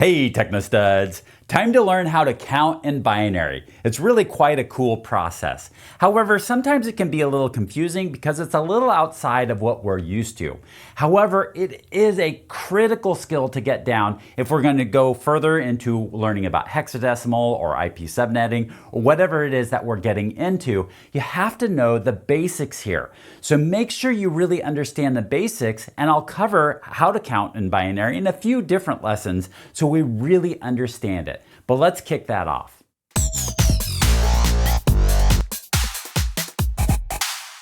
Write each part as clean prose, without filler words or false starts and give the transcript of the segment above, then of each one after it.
Hey TechKnowStuds! Time to learn how to count in binary. It's really quite a cool process. However, sometimes it can be a little confusing because it's a little outside of what we're used to. However, it is a critical skill to get down if we're going to go further into learning about hexadecimal or IP subnetting or whatever it is that we're getting into. You have to know the basics here. So make sure you really understand the basics, and I'll cover how to count in binary in a few different lessons so we really understand it. But let's kick that off.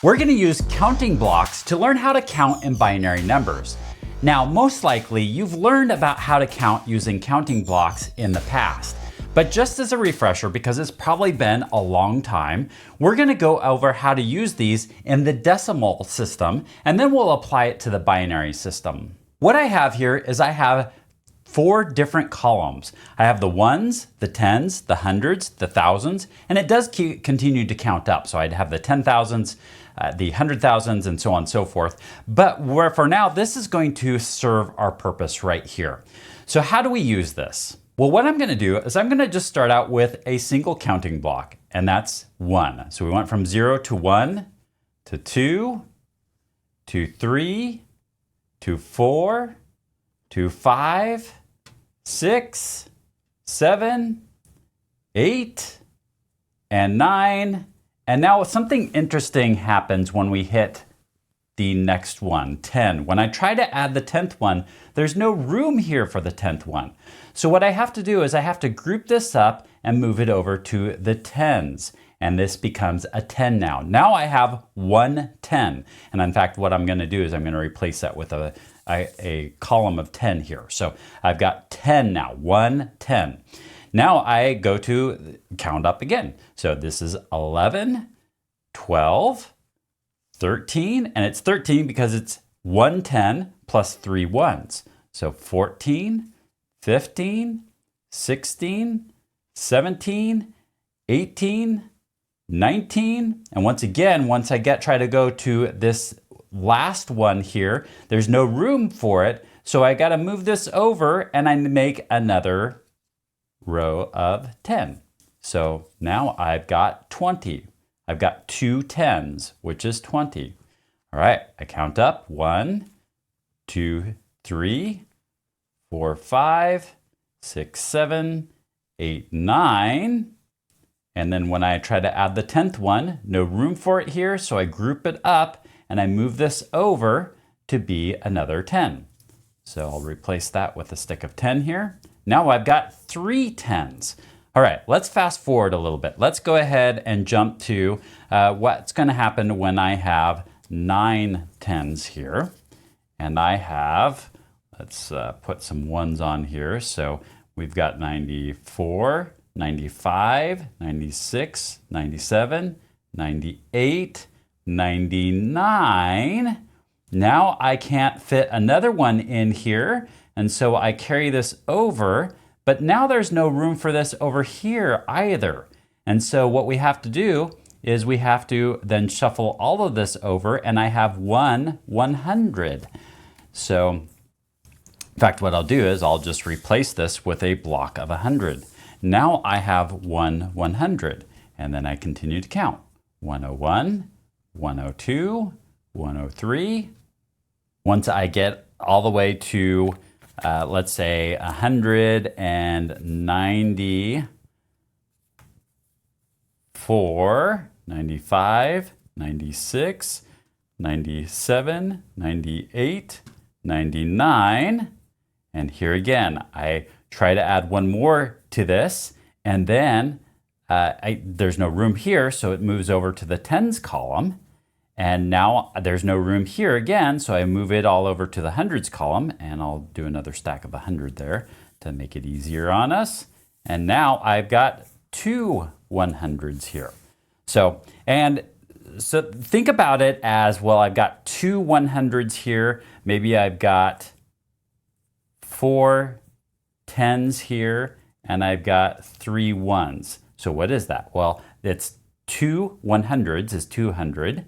We're going to use counting blocks to learn how to count in binary numbers. Now, most likely you've learned about how to count using counting blocks in the past. But just as a refresher, because it's probably been a long time, we're going to go over how to use these in the decimal system, and then we'll apply it to the binary system. What I have here is I have 4 different columns. I have the ones, the tens, the hundreds, the thousands, and it does continue to count up. So I'd have the 10,000s, the 100,000s, and so on and so forth. But for now, this is going to serve our purpose right here. So how do we use this? Well, what I'm going to do is I'm going to just start out with a single counting block, and that's 1. So we went from 0 to 1 to 2 to 3 to 4 to 5, 6, 7, 8, and 9. And now something interesting happens when we hit the next one, 10. When I try to add the 10th one, there's no room here for the 10th one. So what I have to do is I have to group this up and move it over to the tens. And this becomes a 10 now. Now I have 1 10. And in fact, what I'm going to do is I'm going to replace that with a column of 10 here. So I've got 10 now, 1 10. Now I go to count up again. So this is 11, 12, 13, and it's 13 because it's 1 10 plus 3 ones. So 14, 15, 16, 17, 18, 19, and once again, once I try to go to this last one here, there's no room for it, so I got to move this over and I make another row of 10. So now I've got 20. I've got 2 10s, which is 20. All right, I count up 1, 2, 3, 4, 5, 6, 7, 8, 9. And then when I try to add the 10th one, no room for it here, so I group it up and I move this over to be another 10. So I'll replace that with a stick of 10 here. Now I've got 3 10s. All right, let's fast forward a little bit. Let's go ahead and jump to what's going to happen when I have 9 10s here. And I have, let's put some ones on here. So we've got 94, 95, 96, 97, 98, 99. Now I can't fit another one in here, and so I carry this over, but now there's no room for this over here either. And so what we have to do is we have to then shuffle all of this over, and I have 1 100. So in fact, what I'll do is I'll just replace this with a block of 100. Now I have 1 100, and then I continue to count. 101, 102, 103. Once I get all the way to, let's say, 194, 95, 96, 97, 98, 99. And here again, I try to add one more to this, and then there's no room here, so it moves over to the tens column. And now there's no room here again, so I move it all over to the hundreds column, and I'll do another stack of 100 there to make it easier on us. And now I've got 2 100s here. So think about it as, well, I've got 2 100s here. Maybe I've got 4 10s here, and I've got 3 1s. So what is that? Well, it's 2 100s is 200.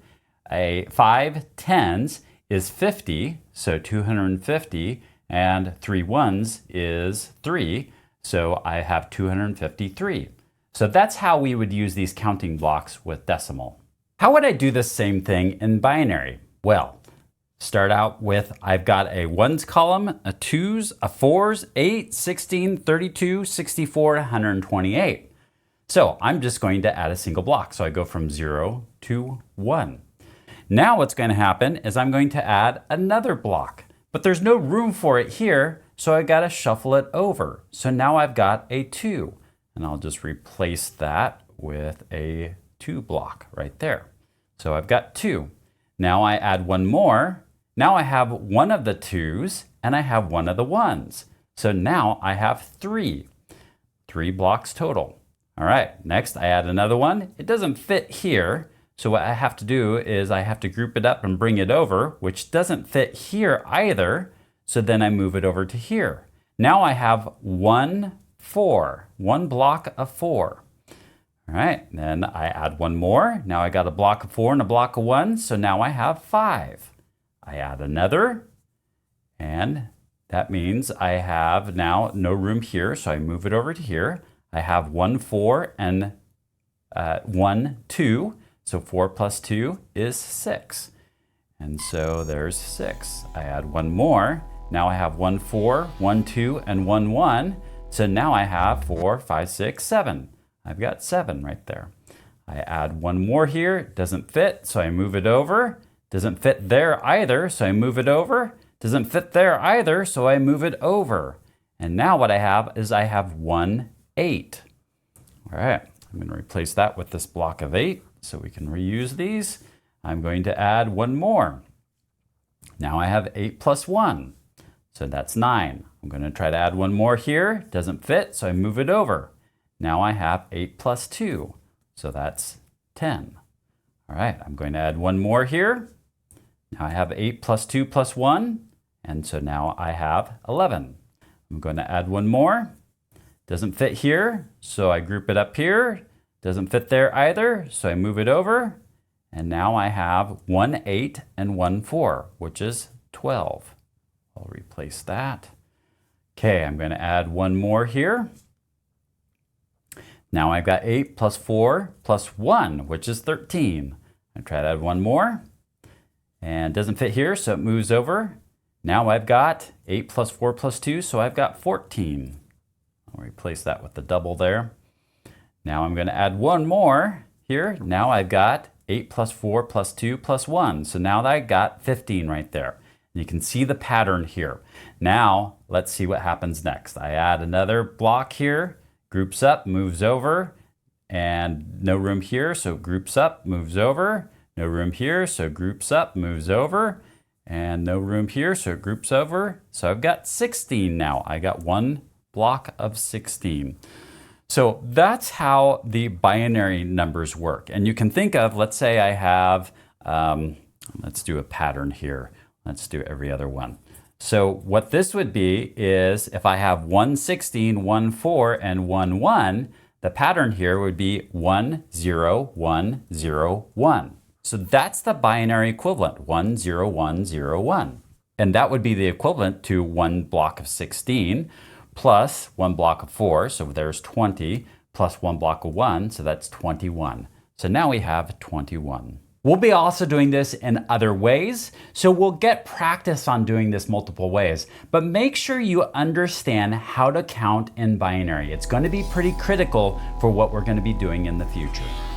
5 10s is 50, so 250, and 3 ones is 3, so I have 253. So that's how we would use these counting blocks with decimal. How would I do the same thing in binary? Well, start out with, I've got a ones column, a twos, a fours, 8, 16, 32, 64, 128. So I'm just going to add a single block. So I go from 0 to 1. Now what's going to happen is I'm going to add another block, but there's no room for it here, so I got to shuffle it over. So now I've got a 2, and I'll just replace that with a 2 block right there. So I've got 2. Now I add one more. Now I have one of the 2s and I have one of the 1s. So now I have 3 blocks total. All right, next I add another one. It doesn't fit here. So what I have to do is I have to group it up and bring it over, which doesn't fit here either. So then I move it over to here. Now I have 1 block of 4. All right, then I add one more. Now I got a block of 4 and a block of 1, so now I have 5. I add another, and that means I have now no room here, so I move it over to here. I have 1, 4, and 1, 2, so 4 plus 2 is 6. And so there's 6. I add one more. Now I have 1, 4, 1, 2, and 1, 1. So now I have 4, 5, 6, 7. I've got 7 right there. I add one more here. It doesn't fit, so I move it over. Doesn't fit there either, so I move it over. Doesn't fit there either, so I move it over. And now what I have is I have 1, 8. All right, I'm going to replace that with this block of 8 so we can reuse these. I'm going to add one more. Now I have 8 plus 1, so that's 9. I'm going to try to add one more here. Doesn't fit, so I move it over. Now I have 8 plus 2, so that's 10. All right, I'm going to add one more here. Now I have 8 plus 2 plus 1, and so now I have 11. I'm going to add one more. Doesn't fit here, so I group it up here. Doesn't fit there either, so I move it over. And now I have 1, 8 and 1, 4, which is 12. I'll replace that. Okay, I'm going to add one more here. Now I've got 8 plus 4 plus 1, which is 13. I try to add one more, and it doesn't fit here, so it moves over. Now I've got 8 plus 4 plus 2, so I've got 14. I'll replace that with the double there. Now I'm going to add one more here. Now I've got 8 plus 4 plus 2 plus 1. So now I got 15 right there. You can see the pattern here. Now let's see what happens next. I add another block here. Groups up, moves over, and no room here, so groups up, moves over. No room here, so groups up, moves over, and no room here, so it groups over. So I've got 16 now. I got one block of 16. So that's how the binary numbers work. And you can think of, let's say I have, let's do a pattern here. Let's do every other one. So what this would be is if I have 1, 16, 1, 4, and 1, 1, the pattern here would be 1, 0, 1, 0, 1. So that's the binary equivalent, 1, 0, 1, 0, 1. And that would be the equivalent to one block of 16 plus one block of 4, so there's 20, plus one block of 1, so that's 21. So now we have 21. We'll be also doing this in other ways, so we'll get practice on doing this multiple ways. But make sure you understand how to count in binary. It's going to be pretty critical for what we're going to be doing in the future.